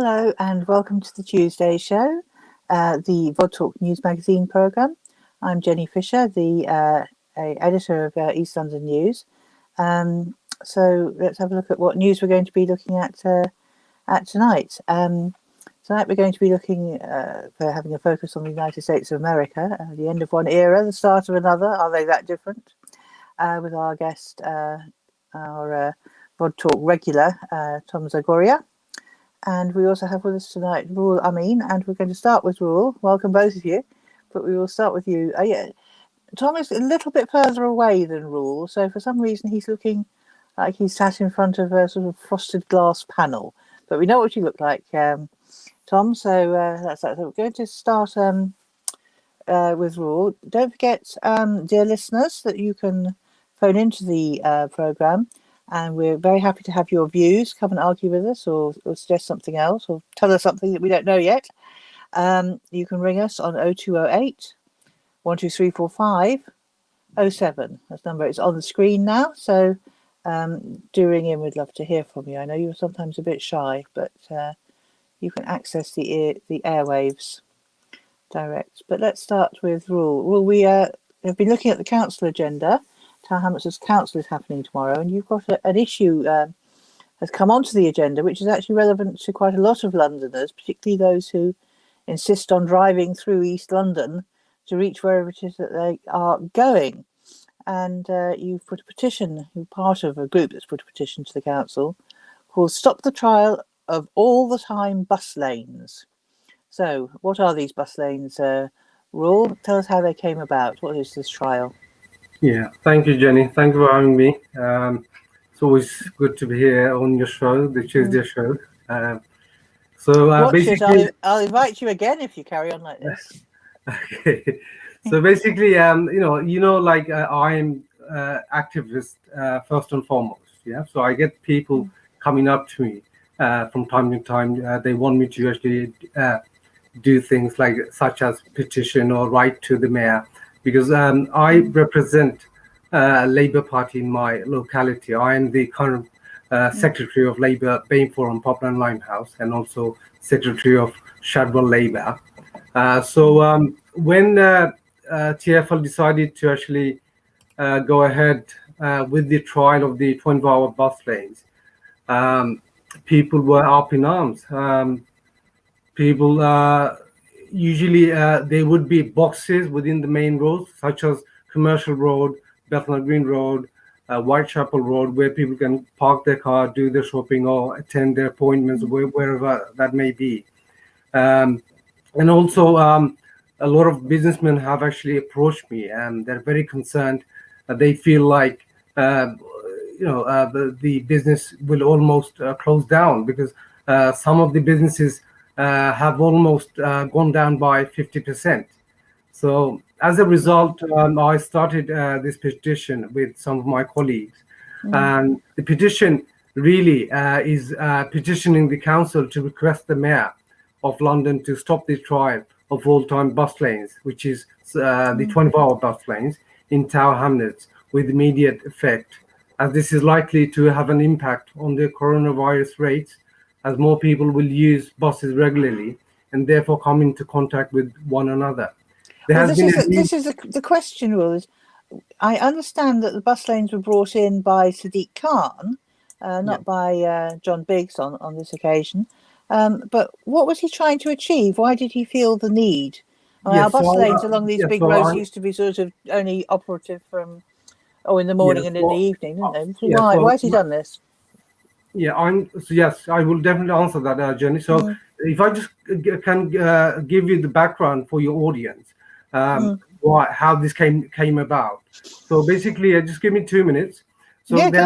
Hello and welcome to the Tuesday show, the VOD Talk News Magazine programme. I'm Jenny Fisher, the editor of East London News. So let's have a look at what news we're going to be looking at tonight. Tonight we're going to be looking for having a focus on the United States of America, the end of one era, the start of another. Are they that different? With our guest, our VOD Talk regular, Tom Zagoria. And we also have with us tonight Ruhul Amin, and we're going to start with Ruhul. Welcome, both of you. But we will start with you. Tom is a little bit further away than Ruhul, so for some reason he's looking like he's sat in front of a sort of frosted glass panel. But we know what you look like, Tom. So that's that. So we're going to start with Ruhul. Don't forget, dear listeners, that you can phone into the programme. And we're very happy to have your views. Come and argue with us or suggest something else or tell us something that we don't know yet. You can ring us on 0208 12345 07. That number is on the screen now. So do ring in. We'd love to hear from you. I know you're sometimes a bit shy, but you can access the airwaves direct. But let's start with Ruhul. Well, we have been looking at the council agenda. Tower Hamlets Council is happening tomorrow, and you've got an issue has come onto the agenda, which is actually relevant to quite a lot of Londoners, particularly those who insist on driving through East London to reach wherever it is that they are going. And you've put a petition, you're part of a group that's put a petition to the council called Stop the Trial of All the Time Bus Lanes. So what are these bus lanes, Ruhul? Tell us how they came about. What is this trial? Yeah, thank you, Jenny. Thank you for having me. It's always good to be here on your show, the Tuesday show. Basically, I'll invite you again if you carry on like this. Okay. So basically, like I'm activist first and foremost. Yeah. So I get people coming up to me from time to time. They want me to actually do things like such as petition or write to the mayor. Because I represent Labour Party in my locality. I am the current Secretary of Labour, Bainford and Poplar and Limehouse, and also Secretary of Shadwell Labour. When TfL decided to actually go ahead with the trial of the 24-hour bus lanes, people were up in arms. Usually there would be boxes within the main roads, such as Commercial Road, Bethnal Green Road, Whitechapel Road, where people can park their car, do their shopping, or attend their appointments, wherever that may be. And also, a lot of businessmen have actually approached me, and they're very concerned. They feel like the business will almost close down because some of the businesses have almost gone down by 50%. So as a result, I started this petition with some of my colleagues. And the petition really is petitioning the council to request the mayor of London to stop the trial of all-time bus lanes, which is the 24-hour bus lanes in Tower Hamlets with immediate effect, as this is likely to have an impact on the coronavirus rates, as more people will use buses regularly and therefore come into contact with one another. This is the question, Ruhul. I understand that the bus lanes were brought in by Sadiq Khan, not by John Biggs on this occasion. But what was he trying to achieve? Why did he feel the need? Our bus lanes along these big roads used to be sort of only operative from in the morning and in the evening, didn't they? Why has he done this? Yes, I will definitely answer that, Jenny. So if I just can give you the background for your audience, how this came about. So basically, just give me 2 minutes. So there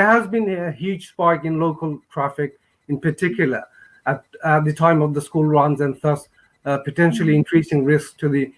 has been a huge spike in local traffic, in particular at the time of the school runs, and thus potentially increasing risk to the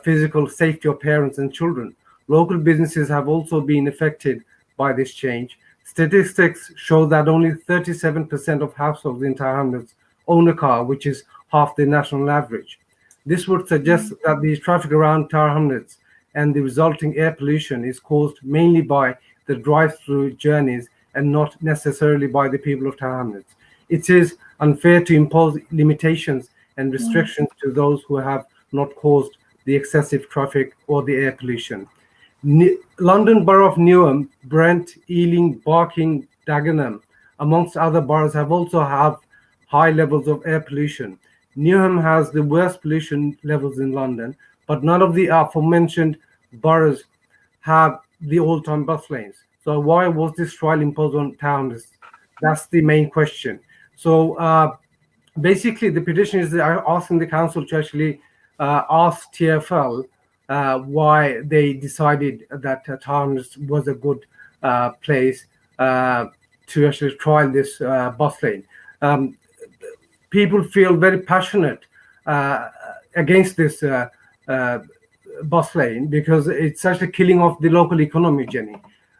physical safety of parents and children. Local businesses have also been affected by this change. Statistics show that only 37% of households in Tower Hamlets own a car, which is half the national average. This would suggest that the traffic around Tower Hamlets and the resulting air pollution is caused mainly by the drive-through journeys and not necessarily by the people of Tower Hamlets. it is unfair to impose limitations and restrictions to those who have not caused the excessive traffic or the air pollution. London Borough of Newham, Brent, Ealing, Barking, Dagenham, amongst other boroughs, have also have high levels of air pollution. Newham has the worst pollution levels in London, but none of the aforementioned boroughs have the all-time bus lanes. So why was this trial imposed on towns? That's the main question. So basically, the petitioners are asking the council to actually ask TfL why they decided that Towns was a good place to actually trial this bus lane. People feel very passionate against this bus lane because it's actually killing off the local economy, Jenny.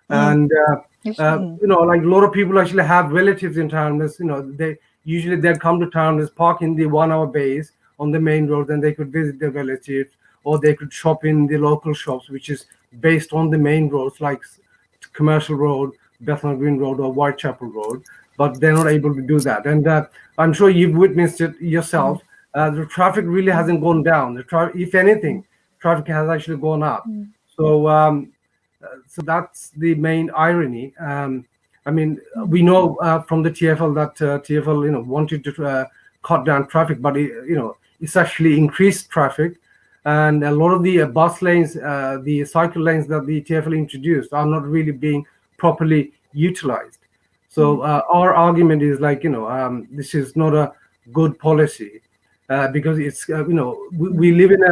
And like a lot of people actually have relatives in town. They usually they'd come to town, park in the 1 hour bays on the main road, and they could visit their relatives, or they could shop in the local shops, which is based on the main roads like Commercial Road, Bethnal Green Road, or Whitechapel Road. But they're not able to do that. And I'm sure you've witnessed it yourself. The traffic really hasn't gone down. If anything, traffic has actually gone up. So that's the main irony. We know from the TfL that TfL, wanted to cut down traffic, but it's actually increased traffic. And a lot of the bus lanes, the cycle lanes that the TfL introduced are not really being properly utilized. So our argument is this is not a good policy because it's we live in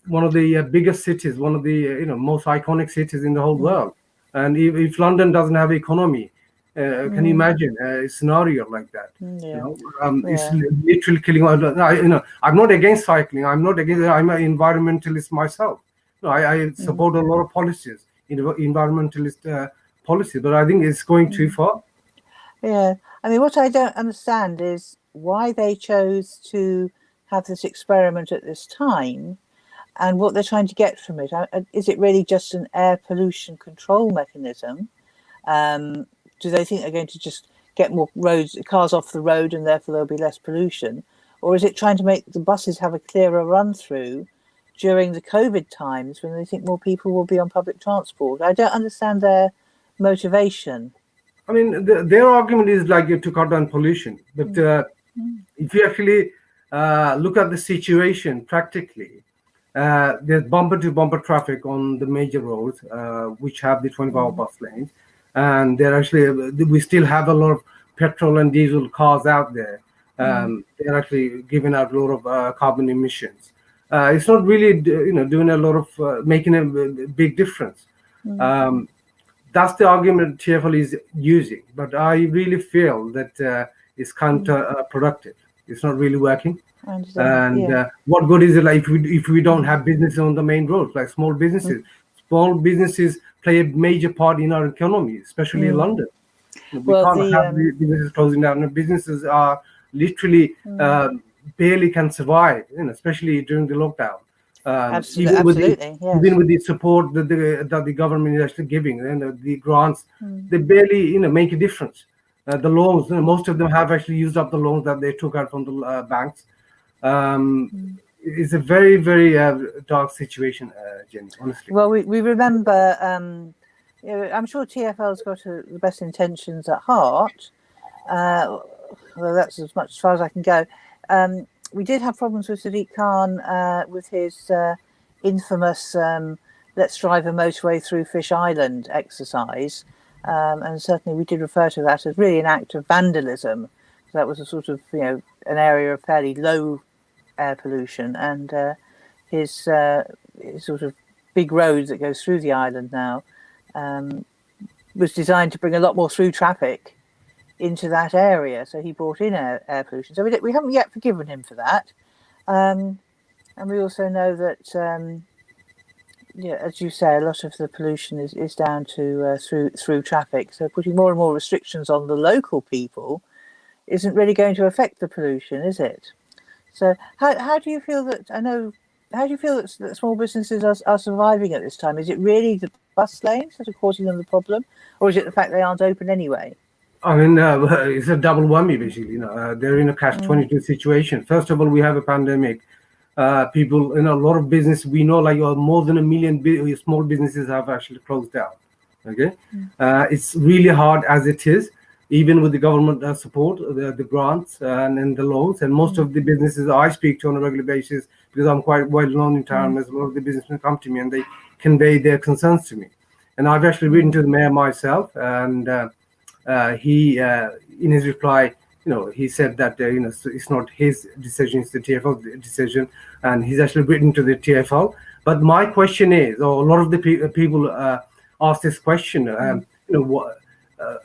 one of the biggest cities, one of the most iconic cities in the whole world. And if London doesn't have economy, can you imagine a scenario like that? It's literally killing. I'm not against cycling. I'm not against. I'm an environmentalist myself. I support a lot of policies, environmentalist policy, but I think it's going too far. Yeah, what I don't understand is why they chose to have this experiment at this time, and what they're trying to get from it. Is it really just an air pollution control mechanism? Do they think they're going to just get more cars off the road, and therefore there'll be less pollution? Or is it trying to make the buses have a clearer run through during the COVID times when they think more people will be on public transport? I don't understand their motivation. Their argument is to cut down pollution. But if you actually look at the situation practically, there's bumper-to-bumper traffic on the major roads, which have the 24-hour bus lanes. And we still have a lot of petrol and diesel cars out there. They're actually giving out a lot of carbon emissions. It's not really, doing a lot of making a big difference. That's the argument TfL is using, but I really feel that it's counterproductive. It's not really working. And what good is it if we don't have businesses on the main roads, like small businesses? Small businesses play a major part in our economy, especially in London. We can't have businesses closing down. Businesses are literally barely can survive, especially during the lockdown. Even with the support that the government is actually giving and the grants, they barely make a difference. The loans, most of them have actually used up the loans that they took out from the banks. It's a very, very dark situation, Jenny, honestly. Well, we remember, I'm sure TfL's got the best intentions at heart. Well, that's as much as far as I can go. We did have problems with Sadiq Khan with his infamous "Let's drive a motorway through Fish Island" exercise, and certainly we did refer to that as really an act of vandalism. That was a sort of an area of fairly low air pollution, and his sort of big road that goes through the island now was designed to bring a lot more through traffic into that area, so he brought in air pollution. So we haven't yet forgiven him for that, and we also know that as you say, a lot of the pollution is down to through traffic. So putting more and more restrictions on the local people isn't really going to affect the pollution, is it? So how do you feel that? How do you feel that small businesses are surviving at this time? Is it really the bus lanes that are causing them the problem, or is it the fact they aren't open anyway? I mean, it's a double whammy basically. They're in a catch-22 situation. First of all, we have a pandemic. People, a lot of business. We know like more than 1 million small businesses have actually closed down. Okay, it's really hard as it is, even with the government support, the grants and the loans. And most of the businesses I speak to on a regular basis, because I'm quite well known in town, as a lot of the businessmen come to me and they convey their concerns to me. And I've actually written to the mayor myself, and he, in his reply, he said that it's not his decision, it's the TfL decision, and he's actually written to the TfL. But my question is, or a lot of the people ask this question,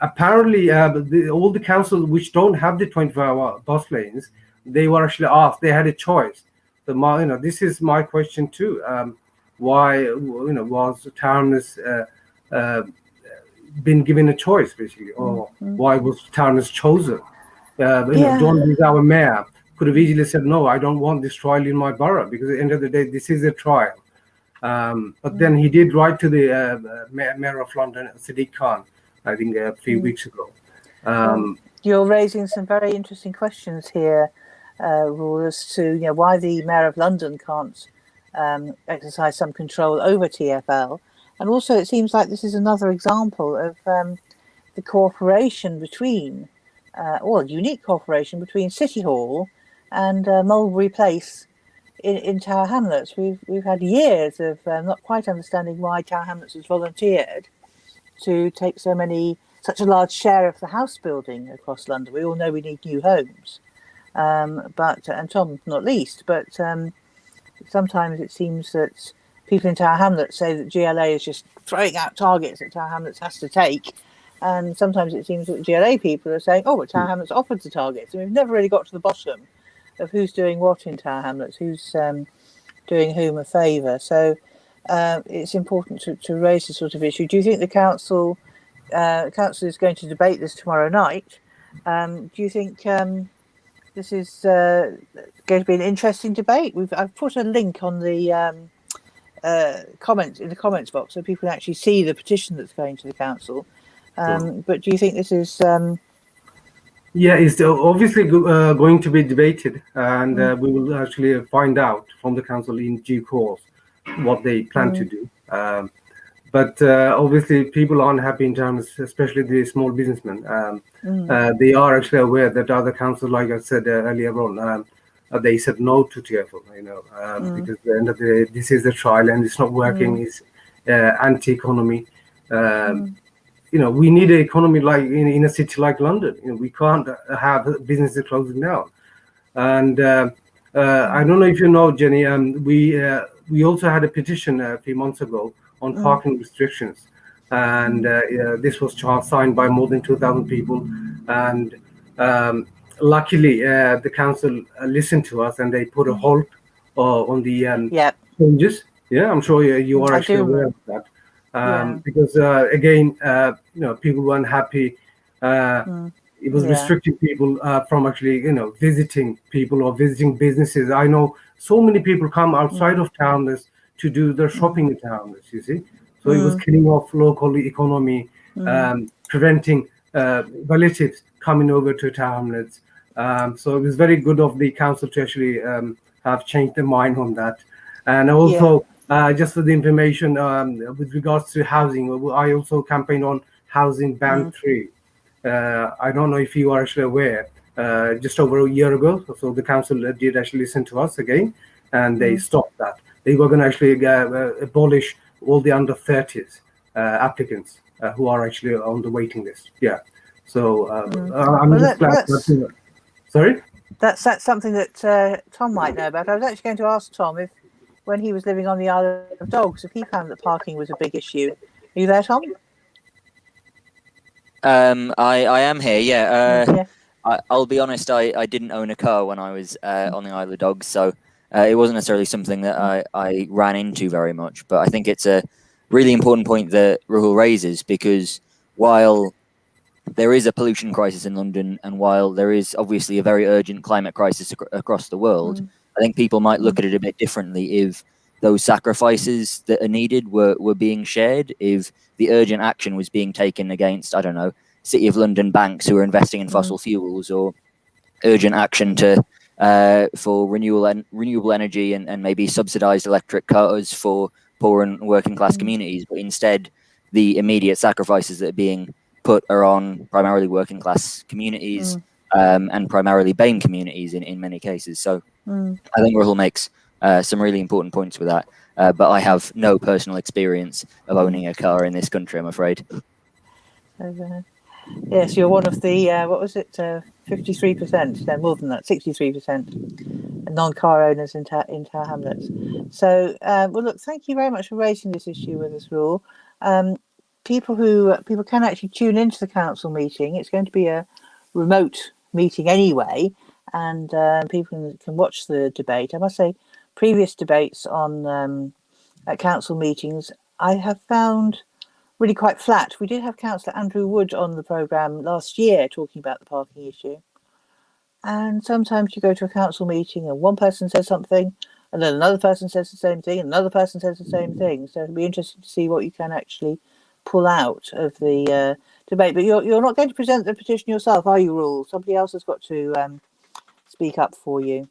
apparently all the councils which don't have the 24-hour bus lanes, they were actually asked, they had a choice. So this is my question too. Why was Towers been given a choice basically, or why was Towers chosen? John Lees, our mayor, could have easily said, no, I don't want this trial in my borough, because at the end of the day, this is a trial. But then he did write to the mayor of London, Sadiq Khan, I think a few weeks ago. You're raising some very interesting questions here, Rahul, as to why the mayor of London can't exercise some control over TfL. And also, it seems like this is another example of the cooperation between, unique cooperation between City Hall and Mulberry Place in Tower Hamlets. We've had years of not quite understanding why Tower Hamlets has volunteered to take such a large share of the house building across London. We all know we need new homes, and Tom not least. But sometimes it seems that people in Tower Hamlets say that GLA is just throwing out targets that Tower Hamlets has to take. And sometimes it seems that GLA people are saying, but Tower Hamlets offered the targets. And we've never really got to the bottom of who's doing what in Tower Hamlets, who's doing whom a favour. So it's important to raise this sort of issue. Do you think the council is going to debate this tomorrow night? Do you think this is going to be an interesting debate? I've put a link on the comments box so people can actually see the petition that's going to the council. But do you think this is? It's obviously going to be debated, and we will actually find out from the council in due course what they plan to do. But obviously, people aren't happy in terms, especially the small businessmen. They are actually aware that other councils, like I said earlier on, they said no to TfL, because at the end of the day, this is a trial and it's not working. It's anti-economy. We need an economy like in a city like London. We can't have businesses closing down. And I don't know if you know, Jenny, we also had a petition a few months ago on parking restrictions, and this was signed by more than 2,000 people. And luckily, the council listened to us and they put a halt on the changes. Yeah, I'm sure you are actually aware of that. Because again, people weren't happy. It was restricting people from actually, visiting people or visiting businesses. I know so many people come outside of Townless to do their shopping in Townless, you see. So it was killing off local economy, preventing relatives coming over to Townless. So it was very good of the council to actually have changed their mind on that. And also, just for the information, with regards to housing, I also campaigned on housing ban 3. I don't know if you are actually aware, just over a year ago, so the council did actually listen to us again, and they stopped that. They were going to actually abolish all the under 30s applicants who are actually on the waiting list. Yeah. So I'm just glad. Sorry? That's something that Tom might know about. I was actually going to ask Tom if, when he was living on the Isle of Dogs, if he found that parking was a big issue. Are you there, Tom? I am here, yeah. I'll be honest, I didn't own a car when I was on the Isle of Dogs, so it wasn't necessarily something that I ran into very much. But I think it's a really important point that Rahul raises, because while there is a pollution crisis in London, and while there is obviously a very urgent climate crisis across the world, I think people might look at it a bit differently if those sacrifices that are needed were being shared, if the urgent action was being taken against, I don't know, City of London banks who are investing in fossil fuels, or urgent action for renewable energy and maybe subsidised electric cars for poor and working class communities. But instead, the immediate sacrifices that are being put are on primarily working class communities and primarily BAME communities in many cases. So I think Rahul makes some really important points with that. But I have no personal experience of owning a car in this country, I'm afraid. Yes, you're one of the, 53%, no, more than that, 63% non-car owners in Tower Hamlets. So, well, look, thank you very much for raising this issue with us, Rahul. People can actually tune into the council meeting. It's going to be a remote meeting anyway, and people can watch the debate. I must say, previous debates on at council meetings, I have found really quite flat. We did have Councillor Andrew Wood on the programme last year talking about the parking issue. And sometimes you go to a council meeting and one person says something, and then another person says the same thing, and another person says the same thing. So it'll be interesting to see what you can actually pull out of the debate. But you're not going to present the petition yourself, are you, Rahul? Somebody else has got to speak up for you.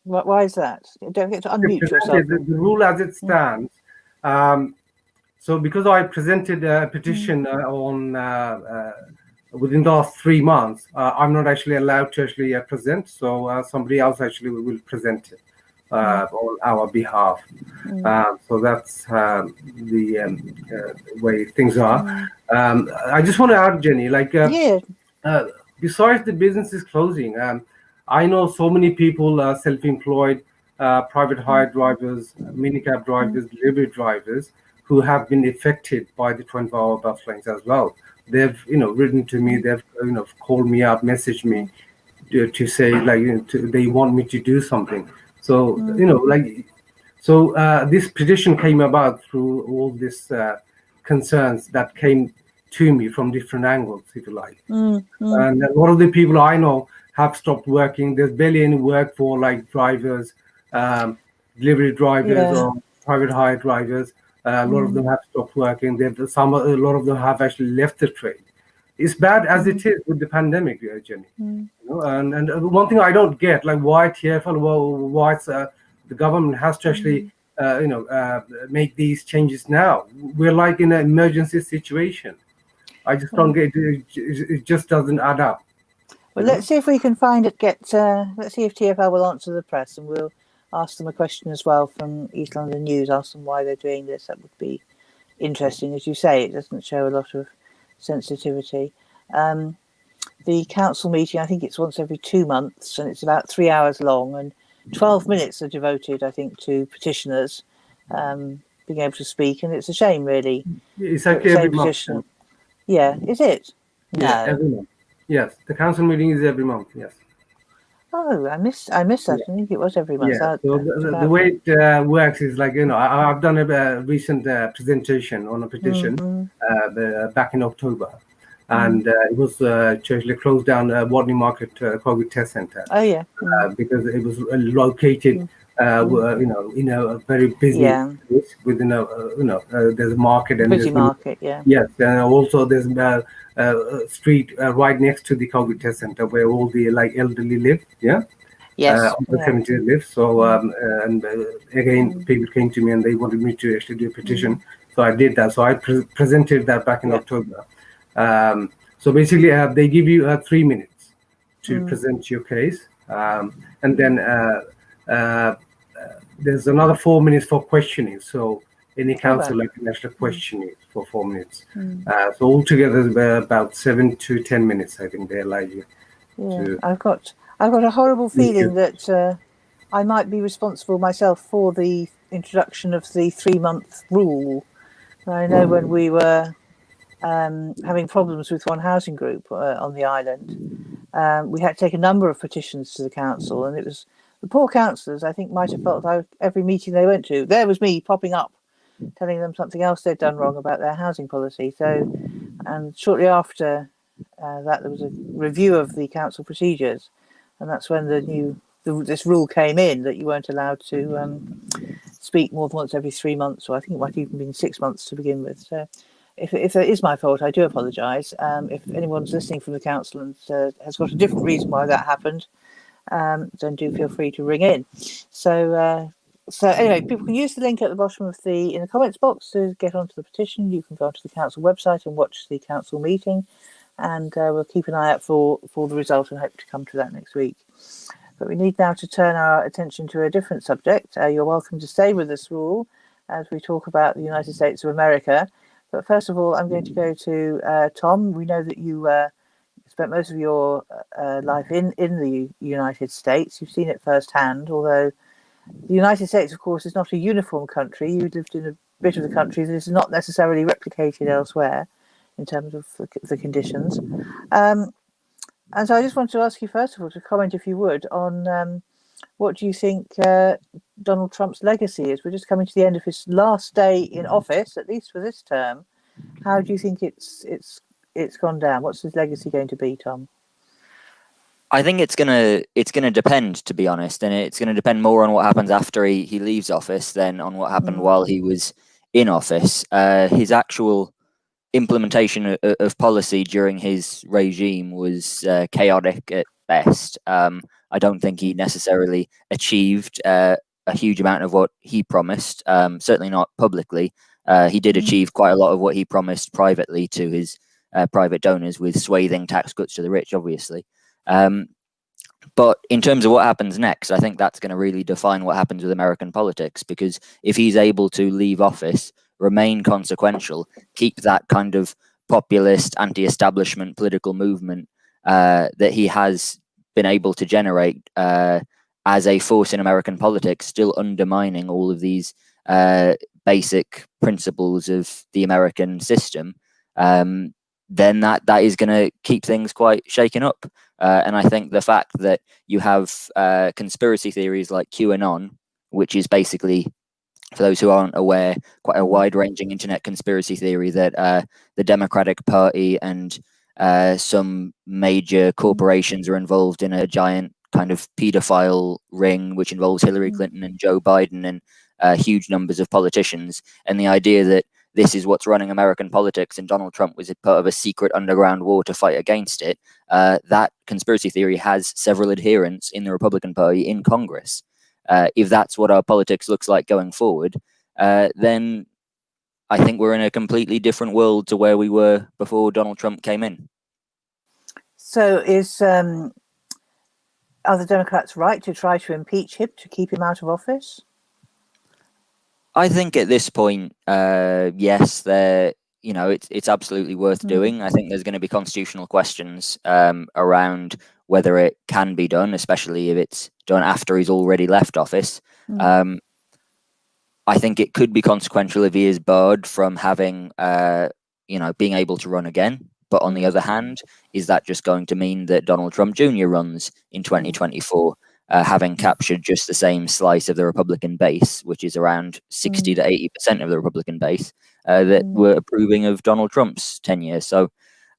Why is that? You don't get to unmute yourself. The rule as it stands. So because I presented a petition within the last 3 months, I'm not actually allowed to actually present. So somebody else actually will present it on our behalf. So that's the way things are. I just want to add, Jenny, besides the businesses closing, I know so many people, self-employed, private hire drivers, minicab drivers, delivery drivers, who have been affected by the 24-hour bus lanes as well. They've, written to me. They've, called me up, messaged me to say they want me to do something. So, this petition came about through all these concerns that came to me from different angles, if you like. And a lot of the people I know have stopped working. There's barely any work for drivers, delivery drivers, or private hire drivers. A lot of them have stopped working. A lot of them have actually left the trade. It's bad as it is with the pandemic, Jenny. And one thing I don't get, why TfL, why the government has to actually, make these changes now. We're in an emergency situation. I just don't get it. It just doesn't add up. Well, let's see if we can find it. Let's see if TfL will answer the press, and we'll ask them a question as well from East London News. Ask them why they're doing this. That would be interesting. As you say, it doesn't show a lot of sensitivity. The council meeting, I think it's once every 2 months, and it's about 3 hours long, and 12 minutes are devoted, I think, to petitioners being able to speak. And it's a shame, really. It's actually every month. Yeah, is it? No. Yeah, every month. Yes, the council meeting is every month. Yes. Oh, I missed that. I think it was every month. Yeah. So the way it works is I've done a recent presentation on a petition back in October, and it was actually closed down Wadley Market COVID test center. Oh yeah. Because it was located, in a very busy place within there's a market and busy market. Yeah. Yes, and also there's street right next to the COVID test center where all the elderly live. Yeah. Yes. The community live. So and again, people came to me and they wanted me to actually do a petition. So I did that. So I presented that back in October. So basically, they give you 3 minutes to present your case, and then there's another 4 minutes for questioning. So any councillor can actually question it for 4 minutes. So altogether, about 7 to 10 minutes, I think they allow you. Yeah, I've got a horrible feeling that I might be responsible myself for the introduction of the 3-month rule. I know when we were having problems with one housing group on the island, we had to take a number of petitions to the council, and it was the poor councillors, I think, might have felt like every meeting they went to, there was me popping up, telling them something else they'd done wrong about their housing policy. So, and shortly after that, there was a review of the council procedures, and that's when this rule came in that you weren't allowed to speak more than once every 3 months, or I think it might have even been 6 months to begin with. So if it is my fault, I do apologise. If anyone's listening from the council and has got a different reason why that happened, then do feel free to ring in. So anyway, people can use the link at the bottom of in the comments box to get onto the petition. You can go onto the council website and watch the council meeting, and we'll keep an eye out for the result and hope to come to that next week. But we need now to turn our attention to a different subject. You're welcome to stay with us, Rule, as we talk about the United States of America. But first of all, I'm going to go to Tom. We know that you spent most of your life in the United States. You've seen it firsthand, although the United States, of course, is not a uniform country. You lived in a bit of the country that is not necessarily replicated elsewhere in terms of the conditions. And so I just want to ask you, first of all, to comment, if you would, on what do you think Donald Trump's legacy is? We're just coming to the end of his last day in office, at least for this term. How do you think it's gone down? What's his legacy going to be, Tom? I think it's gonna depend, to be honest, and it's gonna depend more on what happens after he leaves office than on what happened while he was in office. His actual implementation of policy during his regime was chaotic at best. I don't think he necessarily achieved a huge amount of what he promised, certainly not publicly. He did achieve quite a lot of what he promised privately to his private donors, with swathing tax cuts to the rich, obviously. But in terms of what happens next, I think that's going to really define what happens with American politics, because if he's able to leave office, remain consequential, keep that kind of populist, anti-establishment political movement that he has been able to generate as a force in American politics, still undermining all of these basic principles of the American system, then that is going to keep things quite shaken up. And I think the fact that you have conspiracy theories like QAnon, which is basically, for those who aren't aware, quite a wide-ranging internet conspiracy theory that the Democratic Party and some major corporations are involved in a giant kind of pedophile ring, which involves Hillary Clinton and Joe Biden and huge numbers of politicians. And the idea that this is what's running American politics and Donald Trump was part of a secret underground war to fight against it, that conspiracy theory has several adherents in the Republican Party in Congress. If that's what our politics looks like going forward, then I think we're in a completely different world to where we were before Donald Trump came in. So are the Democrats right to try to impeach him to keep him out of office? I think at this point, yes, it's absolutely worth doing. I think there's going to be constitutional questions around whether it can be done, especially if it's done after he's already left office. I think it could be consequential if he is barred from having, being able to run again. But on the other hand, is that just going to mean that Donald Trump Jr. runs in 2024? Having captured just the same slice of the Republican base, which is around 60 to 80% of the Republican base, that were approving of Donald Trump's tenure. So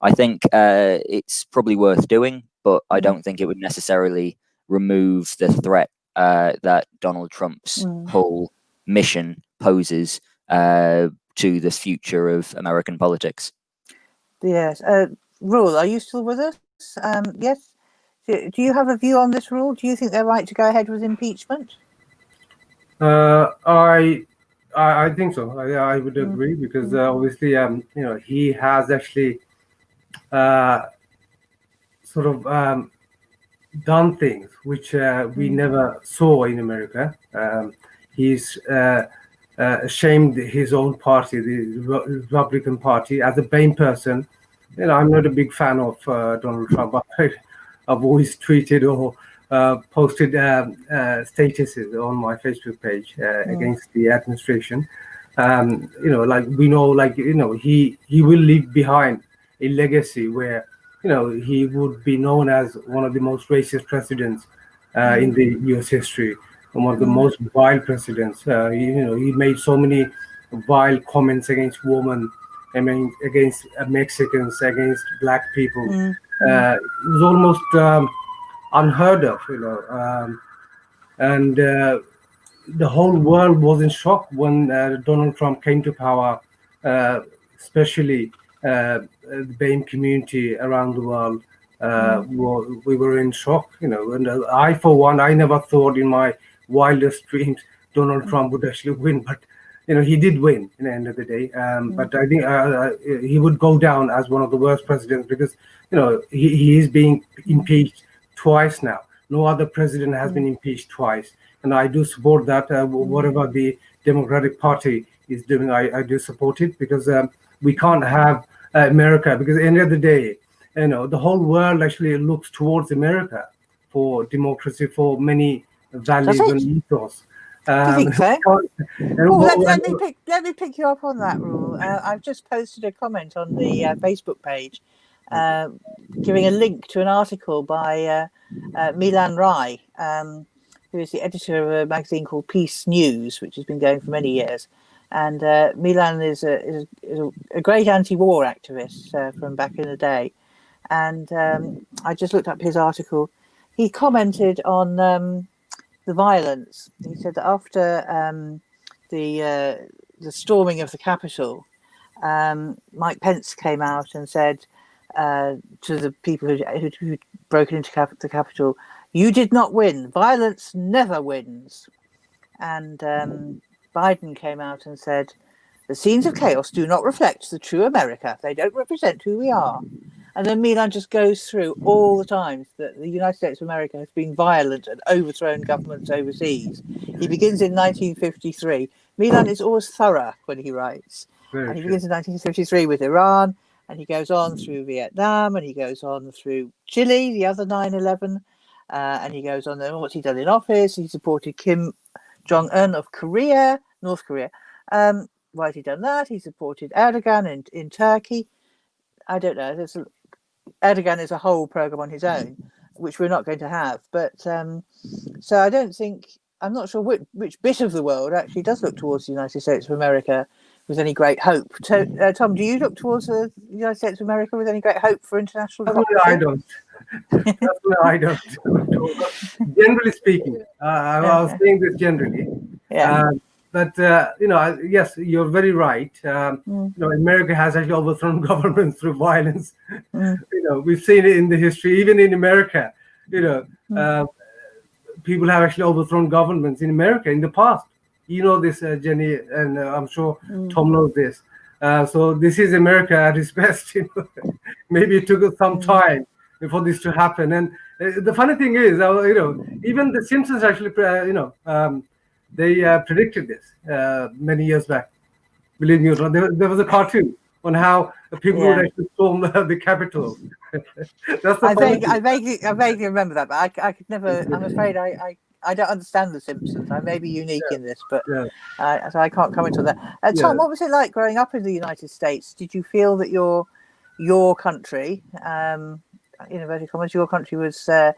I think it's probably worth doing, but I don't think it would necessarily remove the threat that Donald Trump's whole mission poses to the future of American politics. Yes. Rule, are you still with us? Yes. Do you have a view on this, Rule? Do you think they're right to go ahead with impeachment? I think so. I would agree, because obviously, he has actually sort of done things which we never saw in America. He's shamed his own party, the Republican Party, as a vain person. I'm not a big fan of Donald Trump. I've always tweeted or posted statuses on my Facebook page against the administration. He will leave behind a legacy where, he would be known as one of the most racist presidents in the U.S. history, and one of the most vile presidents. He made so many vile comments against women, against Mexicans, against Black people. It was almost unheard of, and the whole world was in shock when Donald Trump came to power especially the BAME community around the world. We were in shock, and I, for one, I never thought in my wildest dreams Donald Trump would actually win, but he did win in the end of the day. But I think he would go down as one of the worst presidents because he is being impeached twice now. No other president has been impeached twice, and I do support that. Whatever the Democratic Party is doing, I do support it, because we can't have America, because at the end of the day, the whole world actually looks towards America for democracy, for many values and ethos. Do you think so? Let me pick you up on that, Rule. I've just posted a comment on the Facebook page, giving a link to an article by Milan Rai, who is the editor of a magazine called Peace News, which has been going for many years. And Milan is a great anti-war activist from back in the day. And I just looked up his article. He commented on the violence. He said that after the storming of the Capitol, Mike Pence came out and said to the people who'd broken into the Capitol, "You did not win. Violence never wins." And Biden came out and said, "The scenes of chaos do not reflect the true America. They don't represent who we are." And then Milan just goes through all the times that the United States of America has been violent and overthrown governments overseas. He begins in 1953. Milan is always thorough when he writes. And he begins in 1953 with Iran, and he goes on through Vietnam, and he goes on through Chile, the other 9/11, and he goes on, what's he done in office? He supported Kim Jong-un of North Korea. Why has he done that? He supported Erdogan in Turkey. I don't know. Erdogan is a whole program on his own, which we're not going to have. But so I'm not sure which bit of the world actually does look towards the United States of America with any great hope. So, Tom, do you look towards the United States of America with any great hope for international democracy? I don't. I don't. Generally speaking, I was saying this generally. Yeah. But yes, you're very right. America has actually overthrown governments through violence. We've seen it in the history, even in America. People have actually overthrown governments in America in the past. You know this, Jenny, and I'm sure Tom knows this. So this is America at its best. Maybe it took some time for this to happen. And the funny thing is, even the Simpsons actually, they predicted this many years back. Believe me or not, there was a cartoon on how people would actually storm the Capitol. That's I vaguely remember that, but I could never. I'm afraid I don't understand the Simpsons. I may be unique in this, but so I can't comment on that. Tom, what was it like growing up in the United States? Did you feel that your country, in inverted commas, your country was a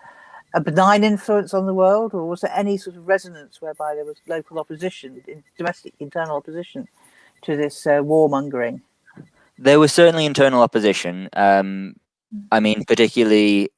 benign influence on the world, or was there any sort of resonance whereby there was local opposition, domestic internal opposition to this warmongering? There was certainly internal opposition. I mean, particularly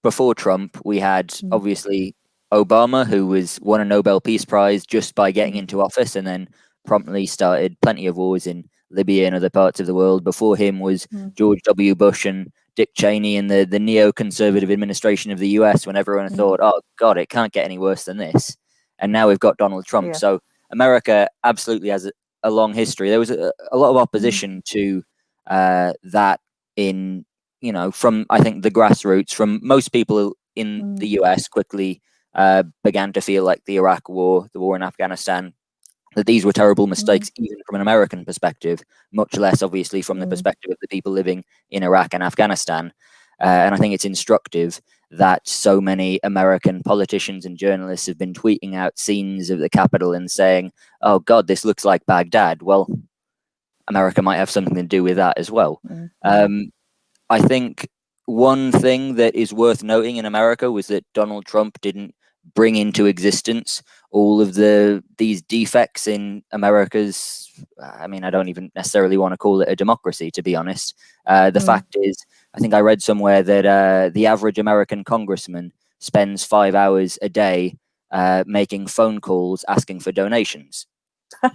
before Trump, we had obviously Obama, who won a Nobel Peace Prize just by getting into office, and then promptly started plenty of wars in Libya and other parts of the world. Before him was George W. Bush and Dick Cheney in the neoconservative administration of the US, when everyone thought, oh God, it can't get any worse than this. And now we've got Donald Trump. Yeah. So America absolutely has a long history. There was a lot of opposition to that from, I think, the grassroots, from most people in the US quickly began to feel like the Iraq war, the war in Afghanistan, that these were terrible mistakes, even from an American perspective, much less obviously from the perspective of the people living in Iraq and Afghanistan. And I think it's instructive that so many American politicians and journalists have been tweeting out scenes of the Capitol and saying, oh God, this looks like Baghdad. Well, America might have something to do with that as well. I think one thing that is worth noting in America was that Donald Trump didn't bring into existence all of these defects in America's, I mean, I don't even necessarily want to call it a democracy, to be honest. The fact is, I think I read somewhere that the average American congressman spends 5 hours a day making phone calls asking for donations.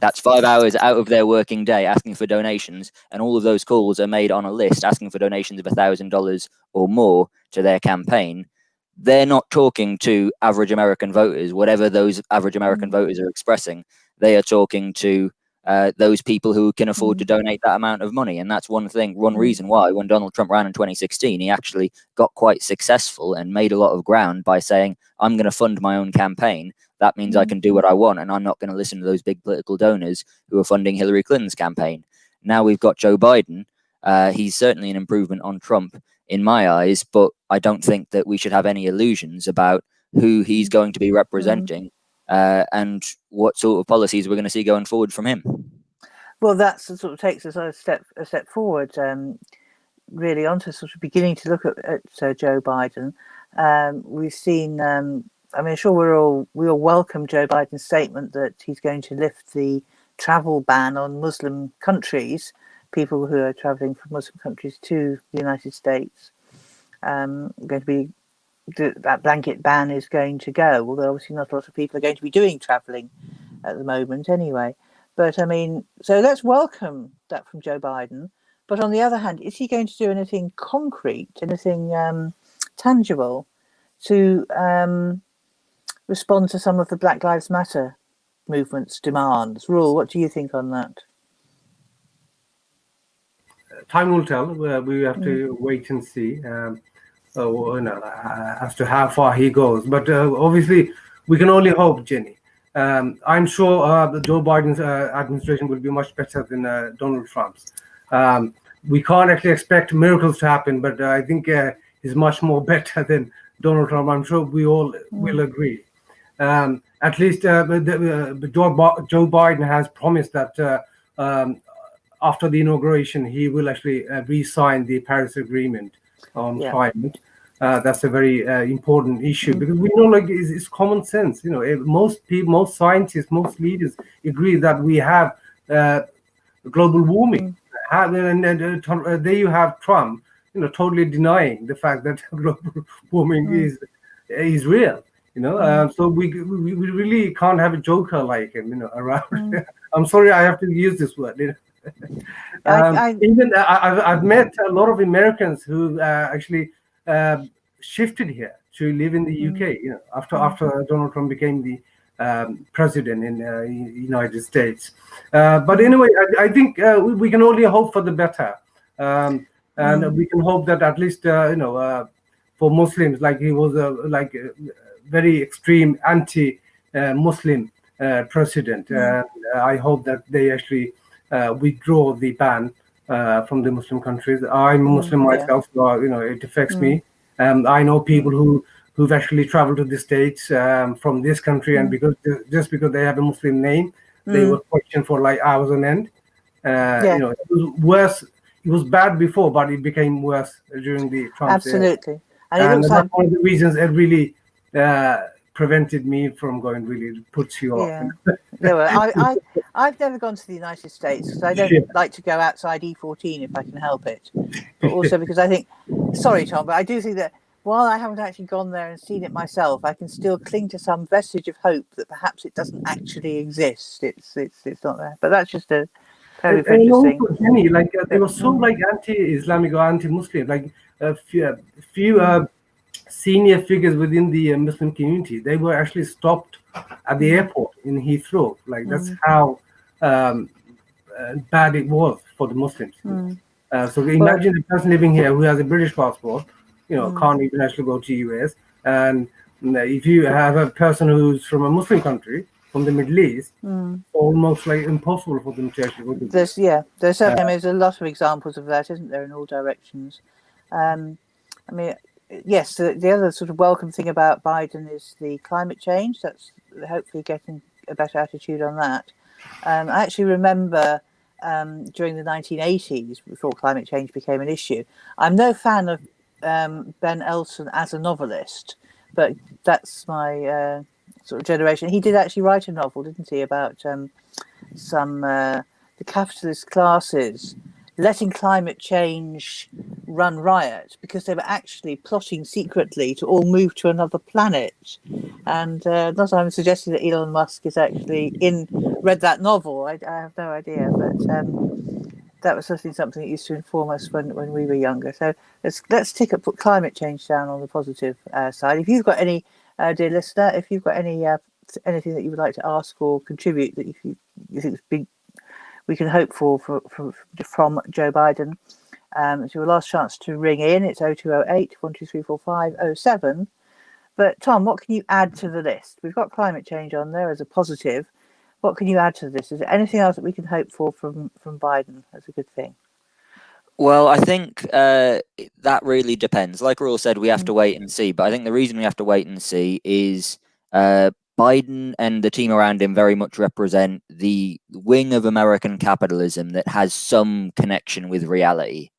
That's 5 hours out of their working day asking for donations, and all of those calls are made on a list asking for donations of $1,000 or more to their campaign. They're not talking to average American voters, whatever those average American voters are expressing. They are talking to those people who can afford to donate that amount of money. And that's one reason why when Donald Trump ran in 2016, he actually got quite successful and made a lot of ground by saying, I'm going to fund my own campaign. That means I can do what I want, and I'm not going to listen to those big political donors who are funding Hillary Clinton's campaign. Now we've got Joe Biden. He's certainly an improvement on Trump in my eyes, but I don't think that we should have any illusions about who he's going to be representing and what sort of policies we're going to see going forward from him. Well, that sort of takes us a step forward, really, onto sort of beginning to look at Joe Biden. We've seen. I mean, sure, we all welcome Joe Biden's statement that he's going to lift the travel ban on Muslim countries, people who are traveling from Muslim countries to the United States. Going to be that blanket ban is going to go, although obviously not a lot of people are going to be doing traveling at the moment anyway. But I mean, so let's welcome that from Joe Biden. But on the other hand, is he going to do anything concrete, anything tangible to respond to some of the Black Lives Matter movement's demands? Rule, what do you think on that? Time will tell. We have to wait and see as to how far he goes. But obviously, we can only hope, Jenny. I'm sure Joe Biden's administration will be much better than Donald Trump's. We can't actually expect miracles to happen, but I think he's much more better than Donald Trump. I'm sure we all will agree. At least Joe Biden has promised that after the inauguration, he will actually re-sign the Paris Agreement on climate. That's a very important issue because we know, like, it's common sense. You know, most people, most scientists, most leaders agree that we have global warming. And there you have Trump, totally denying the fact that global warming is real. So we really can't have a joker like him, around. I'm sorry, I have to use this word. I've met a lot of Americans who actually shifted here to live in the UK. After Donald Trump became the president in the United States. But anyway, I think we can only hope for the better, and we can hope that at least for Muslims, like he was a very extreme anti-Muslim president. I hope that they actually withdraw the ban from the Muslim countries. I'm a Muslim myself, so it affects me. I know people who've actually traveled to the States from this country, and just because they have a Muslim name, they were questioned for like hours on end. It was worse. It was bad before, but it became worse during the Trump. Absolutely, and that's one of the reasons it really prevented me from going. Really puts you off. I've never gone to the United States because I don't like to go outside E14 if I can help it. But also because I think, sorry, Tom, but I do think that while I haven't actually gone there and seen it myself, I can still cling to some vestige of hope that perhaps it doesn't actually exist. It's not there. But that's just a very interesting. Also, Jenny, they were so anti-Islamic or anti-Muslim. Like a few senior figures within the Muslim community, they were actually stopped at the airport in Heathrow. That's how bad it was for the Muslims. So imagine a person living here who has a British passport, can't even actually go to US. And if you have a person who's from a Muslim country, from the Middle East, almost impossible for them to actually go to. There's certainly there's a lot of examples of that, isn't there, in all directions. Yes, the other sort of welcome thing about Biden is the climate change. That's hopefully getting a better attitude on that. I actually remember during the 1980s, before climate change became an issue. I'm no fan of Ben Elton as a novelist, but that's my sort of generation. He did actually write a novel, didn't he, about the capitalist classes letting climate change run riot because they were actually plotting secretly to all move to another planet. And not I'm suggesting that Elon Musk is actually read that novel. I have no idea, but that was certainly something that used to inform us when we were younger. So let's put climate change down on the positive side. If you've got any, dear listener, if you've got any anything that you would like to ask or contribute that you think we can hope for from Joe Biden, it's your last chance to ring in. It's 0208 1234507. But Tom, what can you add to the list? We've got climate change on there as a positive. What can you add to this? Is there anything else that we can hope for from Biden as a good thing? Well, I think that really depends. Like Raul said, we have to wait and see. But I think the reason we have to wait and see is Biden and the team around him very much represent the wing of American capitalism that has some connection with reality,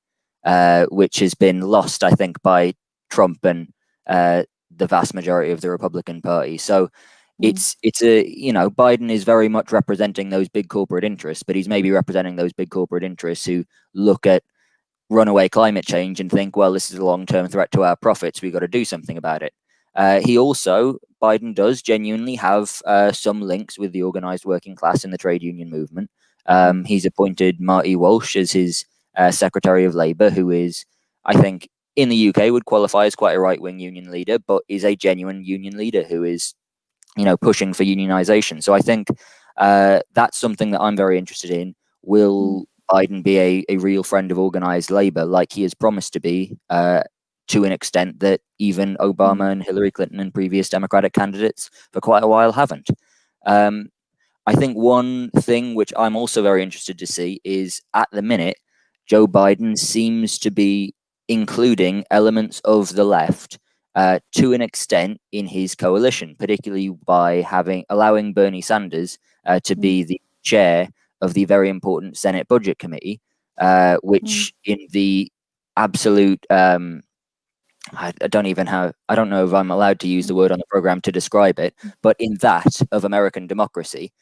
which has been lost, I think, by Trump and the vast majority of the Republican Party. So it's Biden is very much representing those big corporate interests, but he's maybe representing those big corporate interests who look at runaway climate change and think, well, this is a long-term threat to our profits. We've got to do something about it. Biden does genuinely have some links with the organized working class in the trade union movement. He's appointed Marty Walsh as his Secretary of Labour, who is, I think, in the UK would qualify as quite a right-wing union leader, but is a genuine union leader who is, pushing for unionization. So I think that's something that I'm very interested in. Will Biden be a real friend of organized labor like he has promised to be, to an extent that even Obama and Hillary Clinton and previous Democratic candidates for quite a while haven't? I think one thing which I'm also very interested to see is, at the minute, Joe Biden seems to be including elements of the left to an extent in his coalition, particularly by allowing Bernie Sanders to be the chair of the very important Senate Budget Committee, which in the absolute, I don't know if I'm allowed to use the word on the program to describe it, but in that of American democracy,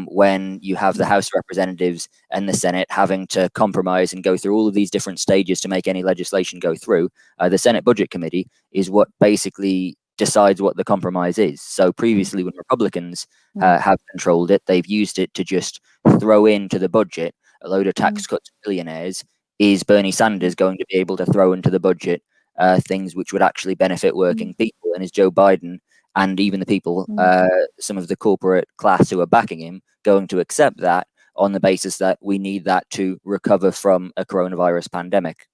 when you have the House of Representatives and the Senate having to compromise and go through all of these different stages to make any legislation go through, the Senate Budget Committee is what basically decides what the compromise is. So previously, when Republicans have controlled it, they've used it to just throw into the budget a load of tax cuts for billionaires. Is Bernie Sanders going to be able to throw into the budget things which would actually benefit working people? And is Joe Biden and even the people, some of the corporate class who are backing him, going to accept that on the basis that we need that to recover from a coronavirus pandemic?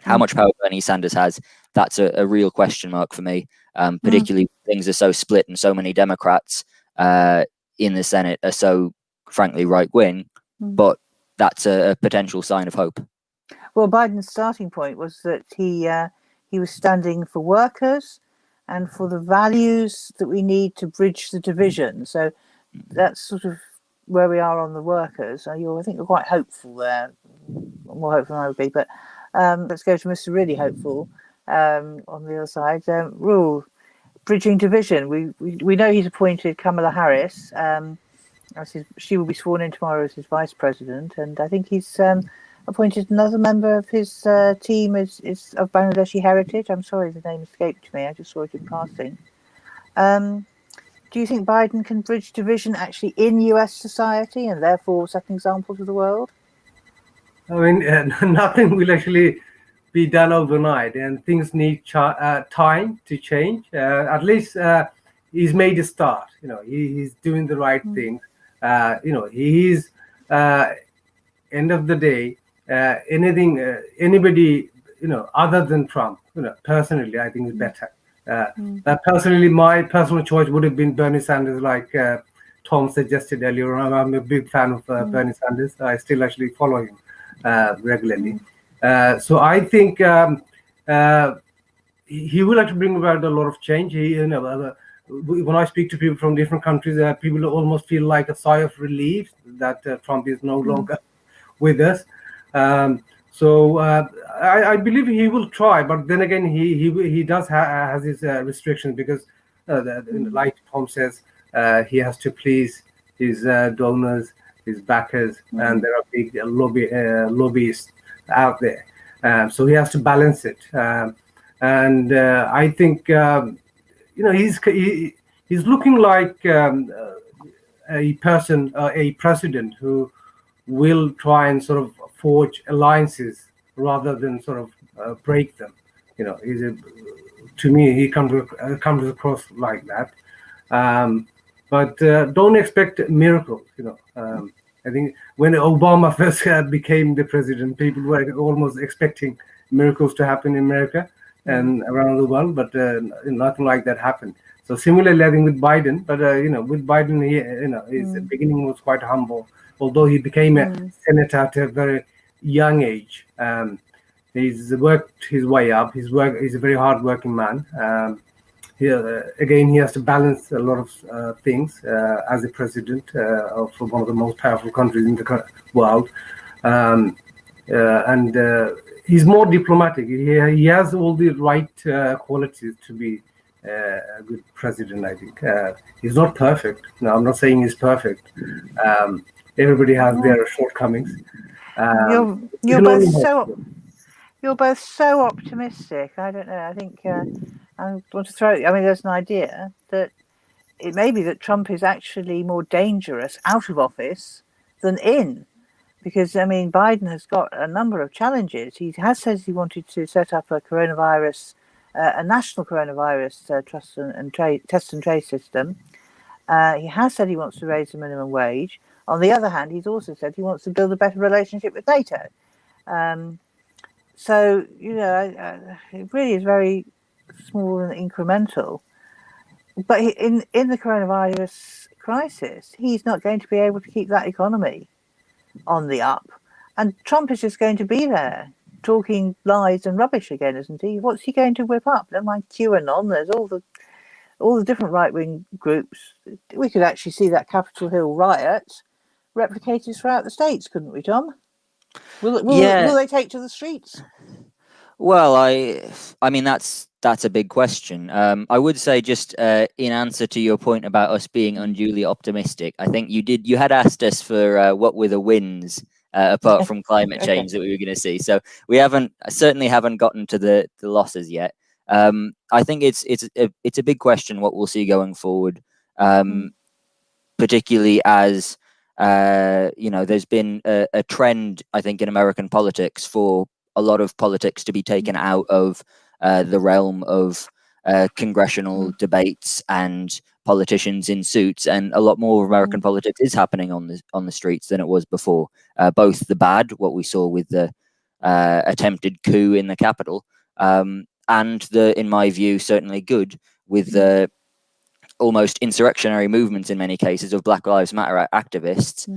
How much power Bernie Sanders has, that's a real question mark for me, particularly things are so split and so many Democrats in the Senate are so, frankly, right-wing, but that's a potential sign of hope. Well, Biden's starting point was that he was standing for workers and for the values that we need to bridge the division. So that's sort of where we are on the workers. I think you're quite hopeful there, more hopeful than I would be. But let's go to Mr. Really Hopeful on the other side. Raul, bridging division. We know he's appointed Kamala Harris. She will be sworn in tomorrow as his vice president, and I think he's appointed another member of his team is of Bangladeshi heritage. I'm sorry, the name escaped me. I just saw it in passing. Do you think Biden can bridge division actually in US society and therefore set an example to the world? I mean, nothing will actually be done overnight, and things need time to change. At least he's made a start. He's doing the right thing. He's end of the day. Anybody, other than Trump, personally, I think is better. Personally, my personal choice would have been Bernie Sanders, like Tom suggested earlier. I'm a big fan of Bernie Sanders. I still actually follow him regularly. So I think he will actually bring about a lot of change. When I speak to people from different countries, people almost feel like a sigh of relief that Trump is no longer with us. So I believe he will try, but then again, he does has his restrictions because, like Tom says, he has to please his donors. his backers, and there are big lobbyists out there. So he has to balance it. And I think he's looking like a president who will try and sort of forge alliances rather than sort of break them. To me, he comes across like that. But don't expect miracles. I think when Obama first became the president, people were almost expecting miracles to happen in America and around the world, but nothing like that happened. So similarly, I think with Biden, but with Biden, his beginning was quite humble. Although he became a senator at a very young age, he's worked his way up. He's a very hard-working man. Again, he has to balance a lot of things as a president of one of the most powerful countries in the world, and he's more diplomatic. He has all the right qualities to be a good president. I think he's not perfect. No, I'm not saying he's perfect. Everybody has their shortcomings. You're both so optimistic. I don't know. I think I want to throw. I mean, there's an idea that it may be that Trump is actually more dangerous out of office than in, because I mean, Biden has got a number of challenges. He has said he wanted to set up a national coronavirus test and trace system. He has said he wants to raise the minimum wage. On the other hand, he's also said he wants to build a better relationship with NATO. So, it really is very small and incremental. But in the coronavirus crisis, he's not going to be able to keep that economy on the up. And Trump is just going to be there talking lies and rubbish again, isn't he? What's he going to whip up? Never mind QAnon, there's all the different right-wing groups. We could actually see that Capitol Hill riot replicated throughout the states, couldn't we, Tom? Will they take to the streets? Well, I mean that's a big question. I would say just in answer to your point about us being unduly optimistic, I think you had asked us for what were the wins apart from climate change that we were going to see. So we certainly haven't gotten to the losses yet. I think it's a big question what we'll see going forward, particularly as there's been a trend, I think, in American politics for a lot of politics to be taken out of the realm of congressional debates and politicians in suits, and a lot more of American politics is happening on the streets than it was before. Both the bad, what we saw with the attempted coup in the Capitol, and the, in my view, certainly good with the almost insurrectionary movements in many cases of Black Lives Matter activists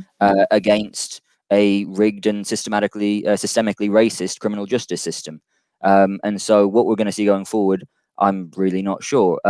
against a rigged and systemically racist criminal justice system. And so what we're going to see going forward, I'm really not sure.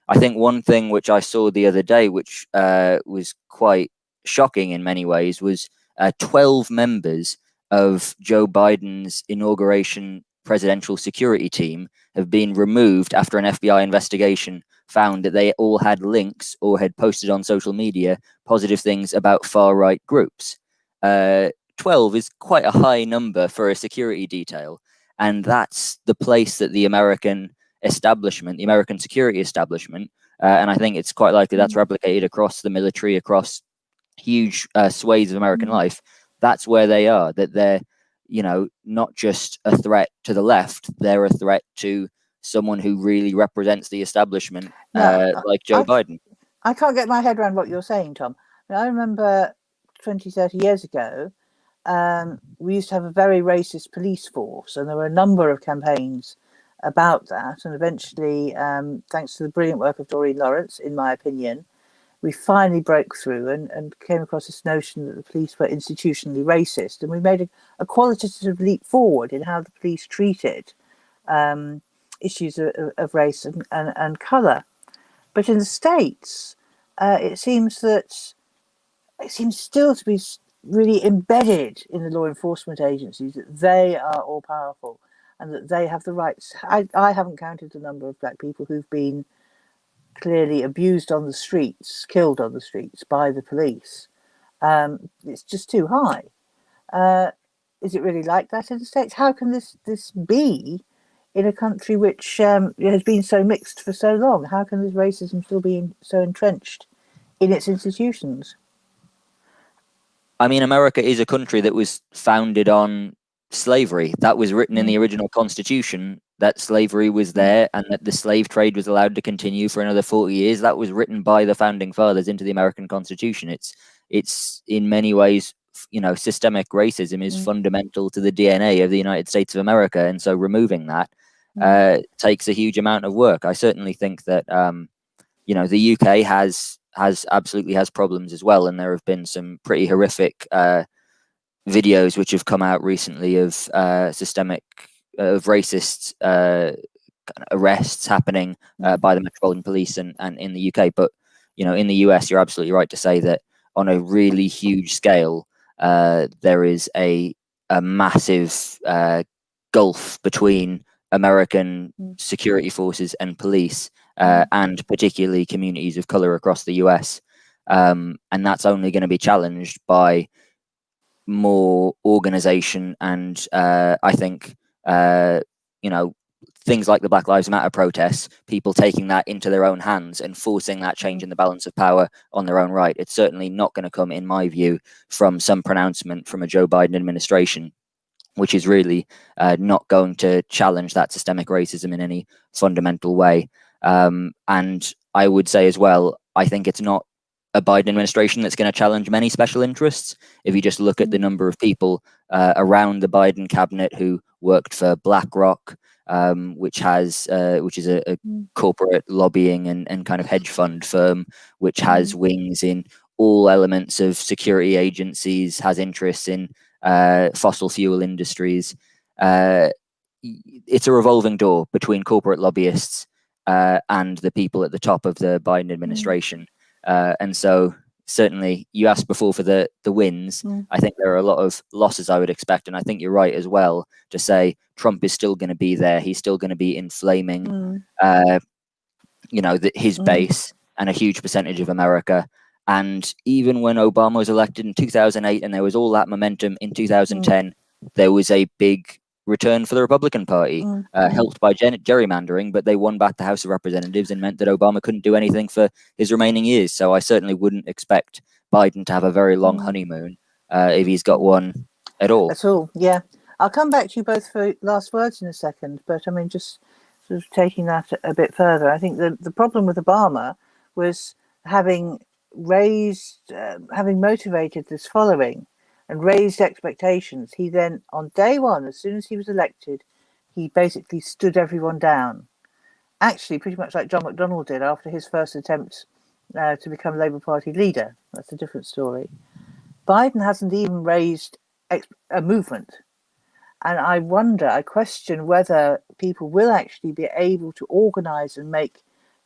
I think one thing which I saw the other day, which was quite shocking in many ways, was 12 members of Joe Biden's inauguration presidential security team have been removed after an FBI investigation found that they all had links or had posted on social media positive things about far-right groups. 12 is quite a high number for a security detail, and that's the place that the American establishment, the American security establishment, and I think it's quite likely that's replicated across the military, across huge swathes of American life. That's where they are, that they're not just a threat to the left, they're a threat to someone who really represents the establishment, like Joe Biden. I can't get my head around what you're saying, Tom. I remember 20, 30 years ago, we used to have a very racist police force, and there were a number of campaigns about that. And eventually, thanks to the brilliant work of Doreen Lawrence, in my opinion, we finally broke through and came across this notion that the police were institutionally racist. And we made a qualitative leap forward in how the police treated issues of race and colour. But in the States, it seems still to be really embedded in the law enforcement agencies that they are all powerful and that they have the rights. I haven't counted the number of black people who've been clearly abused on the streets, killed on the streets by the police. It's just too high. Is it really like that in the States? How can this be in a country which has been so mixed for so long? How can this racism still be so entrenched in its institutions? I mean, America is a country that was founded on slavery. That was written in the original Constitution, that slavery was there and that the slave trade was allowed to continue for another 40 years. That was written by the founding fathers into the American Constitution. It's in many ways, systemic racism is fundamental to the DNA of the United States of America. And so removing that takes a huge amount of work. I certainly think that, the UK absolutely has problems as well. And there have been some pretty horrific videos which have come out recently of racist arrests happening by the Metropolitan Police and in the UK. But, in the US, you're absolutely right to say that on a really huge scale, there is a massive gulf between American security forces and police, and particularly communities of color across the US. And that's only going to be challenged by more organization and I think things like the Black Lives Matter protests, people taking that into their own hands and forcing that change in the balance of power on their own right. It's certainly not going to come, in my view, from some pronouncement from a Joe Biden administration, which is really not going to challenge that systemic racism in any fundamental way. And I would say as well, I think it's not a Biden administration that's going to challenge many special interests. If you just look at the number of people around the Biden cabinet who worked for BlackRock, which is a corporate lobbying and kind of hedge fund firm, which has wings in all elements of security agencies, has interests in fossil fuel industries. It's a revolving door between corporate lobbyists and the people at the top of the Biden administration. And so certainly you asked before for the wins. I think there are a lot of losses I would expect. And I think you're right as well to say Trump is still going to be there. He's still going to be inflaming, his base and a huge percentage of America. And even when Obama was elected in 2008 and there was all that momentum in 2010, there was a big return for the Republican Party, helped by gerrymandering, but they won back the House of Representatives and meant that Obama couldn't do anything for his remaining years. So I certainly wouldn't expect Biden to have a very long honeymoon if he's got one at all. At all, yeah. I'll come back to you both for last words in a second, but I mean, just sort of taking that a bit further, I think the problem with Obama was having motivated this following and raised expectations. He then, on day one, as soon as he was elected, he basically stood everyone down. Actually, pretty much like John McDonnell did after his first attempt to become Labour Party leader. That's a different story. Biden hasn't even raised a movement. And I question whether people will actually be able to organise and make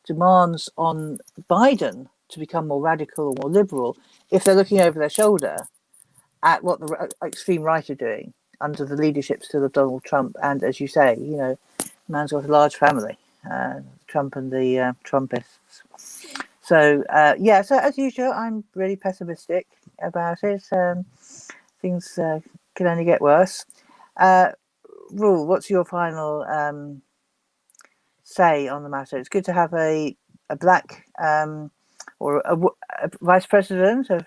demands on Biden to become more radical or more liberal if they're looking over their shoulder at what the extreme right are doing under the leadership still of Donald Trump. And as you say, man's got a large family, Trump and the Trumpists. So, so as usual, I'm really pessimistic about it. Things can only get worse. Rule, what's your final say on the matter? It's good to have a black or a vice president of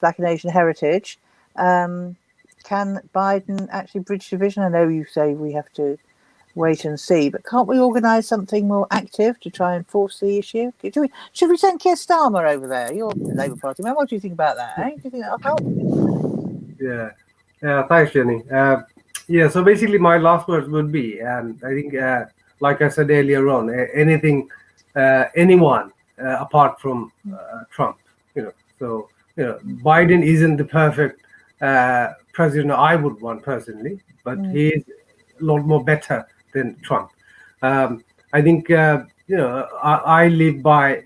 Black and Asian heritage. Can Biden actually bridge division? I know you say we have to wait and see, but can't we organise something more active to try and force the issue? Should we send Keir Starmer over there? You're the Labour Party man. What do you think about that? Do you think that'll help? Yeah, thanks, Jenny. So basically my last words would be, I think, like I said earlier on, anyone apart from Trump, So, Biden isn't the perfect president I would want personally, but he's a lot more better than Trump. I think, I live by,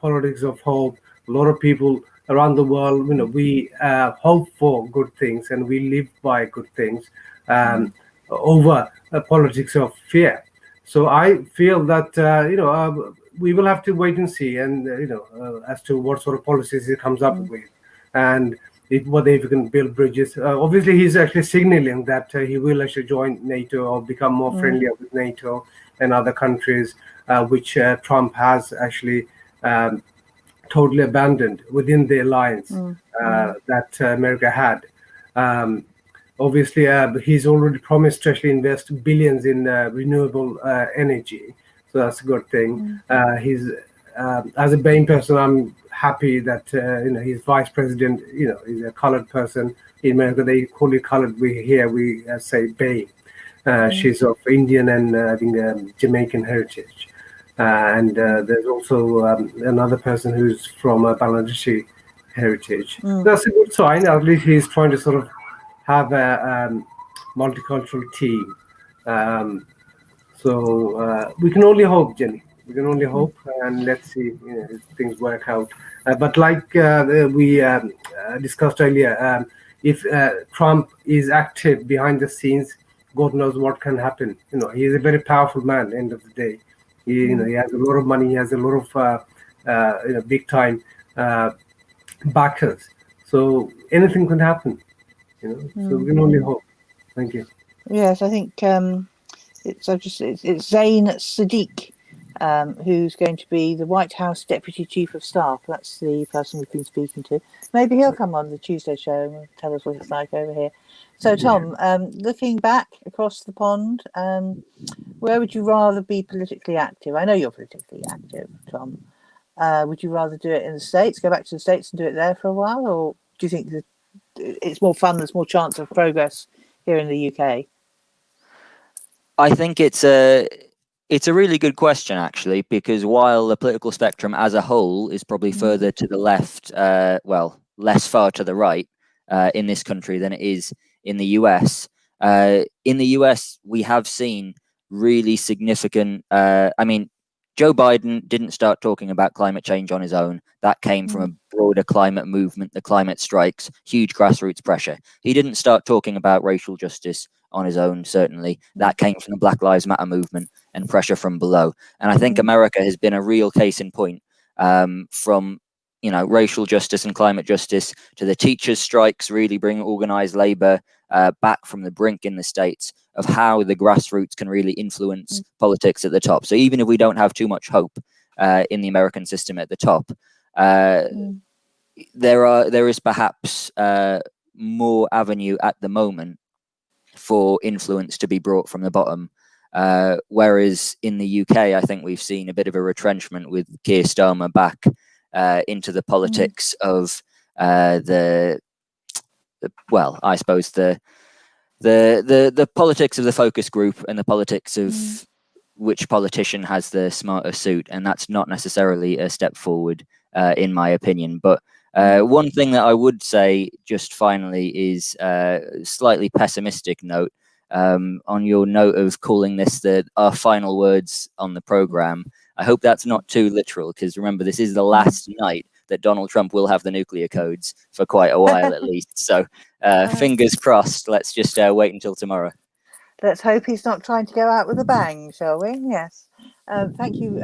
politics of hope. A lot of people around the world, we hope for good things and we live by good things over politics of fear. So I feel that, we will have to wait and see, and as to what sort of policies he comes up with, and whether if he can build bridges. Obviously, he's actually signaling that he will actually join NATO or become more friendlier with NATO and other countries, which Trump has actually totally abandoned within the alliance that America had. Obviously, he's already promised to actually invest billions in renewable energy, so that's a good thing. He's as a BAME person, I'm happy that his vice president, is a colored person. In America, they call it colored. We say BAME. She's of Indian and I think Jamaican heritage. And there's also another person who's from Bangladeshi heritage. That's a good sign. At least he's trying to sort of have a multicultural team. So we can only hope, Jenny. We can only hope, and let's see if things work out. But like we discussed earlier, if Trump is active behind the scenes, God knows what can happen. He is a very powerful man. End of the day, he has a lot of money. He has a lot of big time backers. So anything can happen. So we can only hope. Thank you. Yes, I think it's Zain Sadiq, who's going to be the White House Deputy Chief of Staff. That's the person we've been speaking to. Maybe he'll come on the Tuesday show and tell us what it's like over here. So, Tom, looking back across the pond, where would you rather be politically active? I know you're politically active, Tom. Would you rather do it in the States, go back to the States and do it there for a while? Or do you think that it's more fun, there's more chance of progress here in the UK? I think it's a really good question, actually, because while the political spectrum as a whole is probably further to the left, less far to the right in this country than it is in the US. In the US, we have seen really significant, Joe Biden didn't start talking about climate change on his own. That came from a broader climate movement, the climate strikes, huge grassroots pressure. He didn't start talking about racial justice on his own, certainly. That came from the Black Lives Matter movement and pressure from below. And I think America has been a real case in point, from racial justice and climate justice to the teachers' strikes, really bring organized labor back from the brink in the States, of how the grassroots can really influence politics at the top. So even if we don't have too much hope in the American system at the top, there is perhaps more avenue at the moment for influence to be brought from the bottom. Whereas in the UK, I think we've seen a bit of a retrenchment with Keir Starmer back into the politics of the politics of the focus group and the politics of which politician has the smarter suit, and that's not necessarily a step forward in my opinion. But one thing that I would say just finally is a slightly pessimistic note. On your note of calling this our final words on the program, I hope that's not too literal, because remember, this is the last night that Donald Trump will have the nuclear codes for quite a while at least. So fingers crossed. Let's just wait until tomorrow. Let's hope he's not trying to go out with a bang, shall we? Yes. Thank you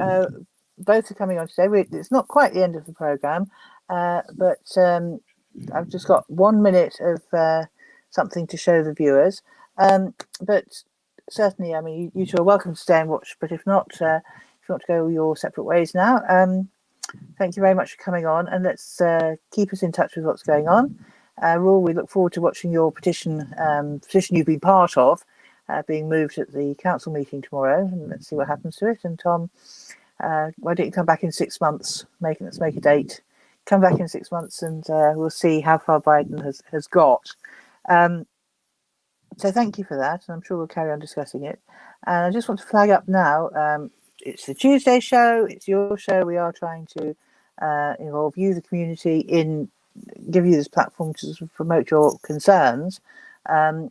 both for coming on today. It's not quite the end of the program, but I've just got 1 minute of something to show the viewers. But certainly, I mean, you two are welcome to stay and watch. But if not, if you want to go your separate ways now, thank you very much for coming on, and let's keep us in touch with what's going on. Raul, we look forward to watching your petition you've been part of, being moved at the council meeting tomorrow, and let's see what happens to it. And Tom, why don't you come back in 6 months? Let's make a date. Come back in 6 months, and we'll see how far Biden has got. So thank you for that, and I'm sure we'll carry on discussing it. And I just want to flag up now, it's the Tuesday show, it's your show. We are trying to involve you, the community, give you this platform to sort of promote your concerns. And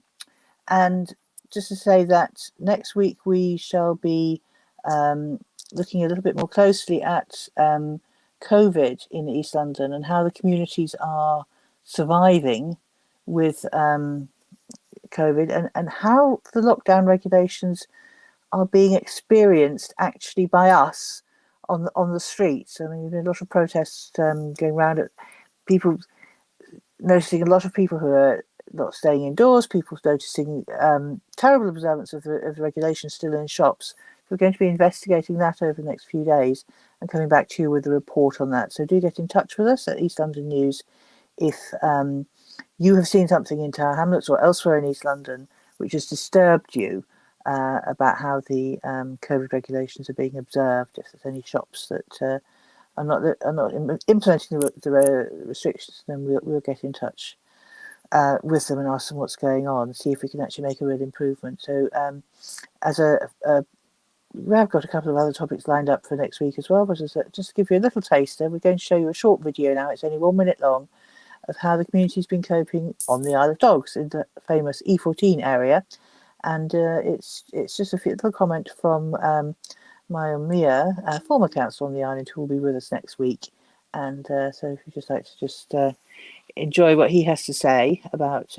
just to say that next week we shall be looking a little bit more closely at COVID in East London and how the communities are surviving with COVID, and how the lockdown regulations are being experienced actually by us on the streets. I mean, there's been a lot of protests going around at people noticing a lot of people who are not staying indoors, people noticing terrible observance of the regulations still in shops. We're going to be investigating that over the next few days and coming back to you with a report on that. So do get in touch with us at East London News if you have seen something in Tower Hamlets or elsewhere in East London which has disturbed you about how the COVID regulations are being observed. If there's any shops that are not implementing the restrictions, then we'll get in touch with them and ask them what's going on, see if we can actually make a real improvement. So we have got a couple of other topics lined up for next week as well, but just to give you a little taster, we're going to show you a short video now. It's only 1 minute long, of how the community's been coping on the Isle of Dogs in the famous E14 area. And it's just a little comment from Myron Mia, former council on the island, who will be with us next week. And so if you'd just like to just enjoy what he has to say about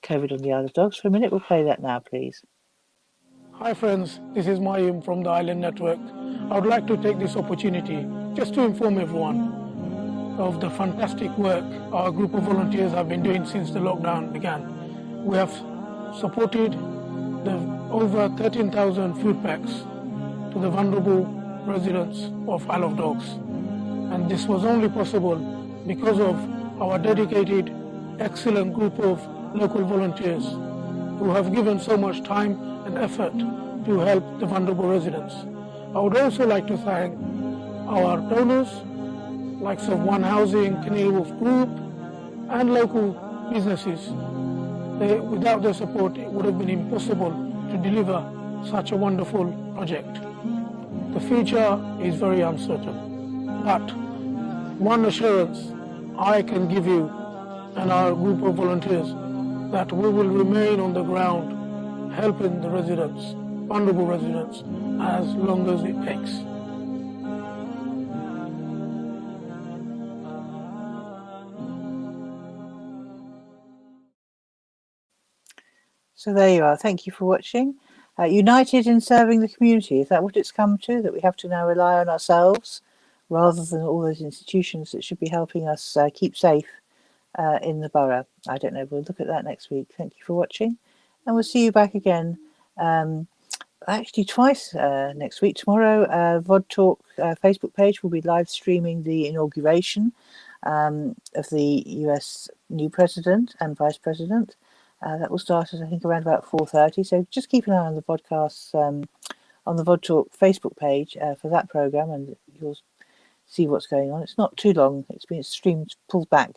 COVID on the Isle of Dogs for a minute, we'll play that now, please. Hi friends, this is Mayim from the Island Network. I would like to take this opportunity just to inform everyone of the fantastic work our group of volunteers have been doing since the lockdown began. We have supported the over 13,000 food packs to the vulnerable residents of Isle of Dogs. And this was only possible because of our dedicated, excellent group of local volunteers who have given so much time and effort to help the vulnerable residents. I would also like to thank our donors, likes of One Housing, Canary Wharf Group, and local businesses. Without their support, it would have been impossible to deliver such a wonderful project. The future is very uncertain, but one assurance I can give you and our group of volunteers, that we will remain on the ground helping the residents, vulnerable residents, as long as it takes. So there you are. Thank you for watching. United in serving the community. Is that what it's come to? That we have to now rely on ourselves rather than all those institutions that should be helping us keep safe in the borough? I don't know. We'll look at that next week. Thank you for watching. And we'll see you back again actually twice next week. Tomorrow, VOD Talk Facebook page will be live streaming the inauguration of the US new president and vice president. That will start at, I think, around about 4:30. So just keep an eye on the podcasts on the VOD Talk Facebook page for that programme, and you'll see what's going on. It's not too long. It's been streamed, pulled back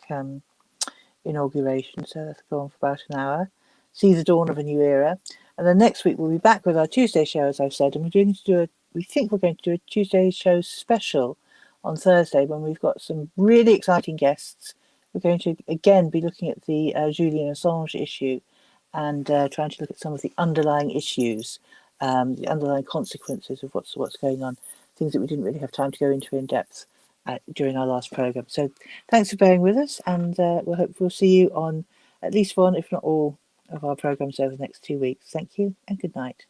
inauguration, so that'll go on for about an hour. See the dawn of a new era. And then next week we'll be back with our Tuesday show, as I've said, and we think we're going to do a Tuesday show special on Thursday when we've got some really exciting guests. We're going to again be looking at the Julian Assange issue and trying to look at some of the underlying issues, the underlying consequences of what's going on, things that we didn't really have time to go into in depth during our last programme. So thanks for bearing with us, and we'll see you on at least one, if not all, of our programmes over the next 2 weeks. Thank you and good night.